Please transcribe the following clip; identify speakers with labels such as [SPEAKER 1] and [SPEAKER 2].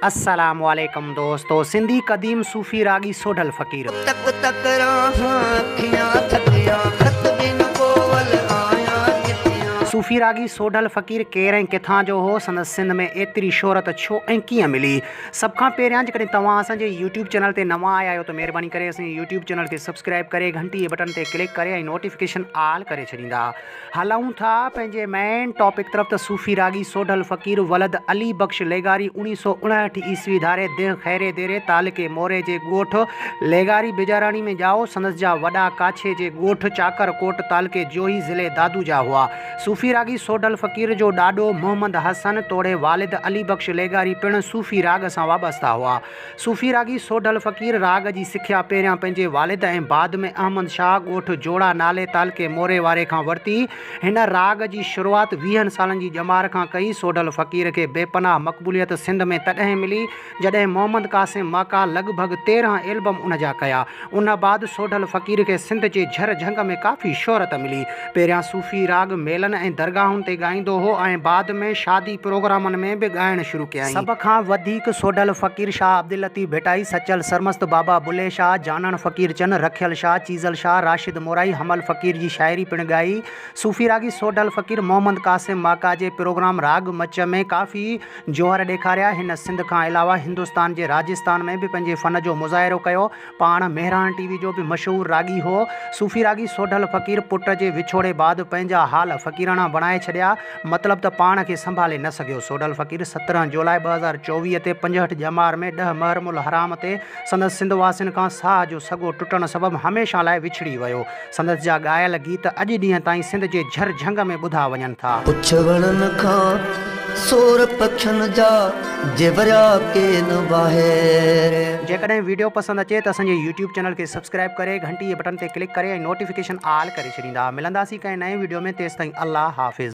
[SPEAKER 1] अस्सलामुअलैकुम दोस्तों। सिंधी कदीम सूफ़ी रागी सोढल फ़कीर
[SPEAKER 2] तक तक राहां अखियां थकियां खत बिन कोवल आया कितियां।
[SPEAKER 1] सूफ़ी रागी सोढल फ़कीर केरु ऐं किथां जो हो, संदसि सिंध में एतिरी शोहरत छो ऐं कीअं मिली। सभ खां पहिरियां जेकॾहिं तव्हां असांजे यूट्यूब चैनल ते नवां आया आहियो त महिरबानी करे असांजे यूट्यूब चैनल खे सब्सक्राइब करे घंटी जे बटन ते क्लिक करे ऐं नोटिफिकेशन ऑल करे छॾींदा। हलूं था पंहिंजे मेन टॉपिक तरफ़। त सूफ़ी रागी सोढल फ़कीर वलद अली बख्श लेगारी 1959 ईस्वी धारे दिह खैरे देरे तालुके मोरे जे ॻोठ लेगारी बिजाराणी में जाओ। संदसि जा वॾा काछे जे ॻोठ चाकरकोट तालुके जोही ज़िले दादू जा हुआ। सूफ़ी रागी सोढल फ़कीर जो ॾाॾो मोहम्मद हसन तोड़े वालिद अली बख्श लेगारी पिणु सूफ़ी राग सां वाबस्ता हुआ। सूफ़ी रागी सोढल फ़कीर राग जी सिख्या पहिरियां पंहिंजे वालिद ऐं बाद में अहमद शाह ॻोठ जोड़ा नाले तालुके मोरे वारे खां वरिती। हिन राग जी शुरूआति 20 सालनि जी ॼमार खां कई। सोढल फ़कीर खे बेपनाह मक़बूलियत सिंध में तॾहिं मिली जॾहिं मोहम्मद कासिम माका लॻभॻि 13 एल्बम उन जा कया। उन बाद सोढल फ़कीर खे सिंध जे झर झंग में काफ़ी शोहरत मिली। पहिरियां सूफ़ी राग मेलनि ऐं दरगाहुनि ते ॻाईंदो हो ऐं बाद में शादी प्रोग्रामनि में बि ॻाइणु शुरू कयईं। सभ खां वधीक सोढल फ़कीर शाह अब्दुल लतीफ़ भिटाई, सचल सरमस्त बाबा बुल्ले शाह, जानण फ़कीर चंद, रखियल शाह, चीज़ल शाह, राशिद मोराई, हमल फ़कीर जी शाइरी पिणु ॻाई। सूफ़ी रागी सोढल फ़कीर मोहम्मद कासिम माका जे प्रोग्राम राग मच में काफ़ी जोहर ॾेखारिया। हिन सिंध खां अलावा हिंदुस्तान जे राजस्थान में बि पंहिंजे फ़न जो मुज़ाहिरो कयो। पाण मेहरान टीवी जो बि मशहूरु रागी हो। सूफ़ी रागी सोढल फ़कीर पुट जे विछोड़े बाद पंहिंजा हाल फ़कीराना बणाए छॾिया, मतिलबु त पाण खे संभाले न सघियो। सोढल फ़कीर 17 जुलाई 2024 ते 65 ॼमार में 10 मुहर्रमुल हराम ते संदसि सिंध वासियुनि खां साह जो सॻो टुटण सबबि हमेशह लाइ विछड़ी वियो। संदसि जा ॻायल गीत अॼु ॾींहं ताईं सिंध जे झर झंग में ॿुधा वञनि था।
[SPEAKER 2] पुछवणन खां सोर पखियुनि जा जेवरिया के न ॿाहिरि।
[SPEAKER 1] जेकॾहिं वीडियो पसंदि अचे त असांजे यूट्यूब चैनल खे सब्सक्राइब करे घंटी जे बटन ते क्लिक करे ऐं नोटिफिकेशन ऑल करे छॾींदा। मिलंदासीं कंहिं नए वीडियो में। तेसिताईं अल्लाह हाफ़िज़।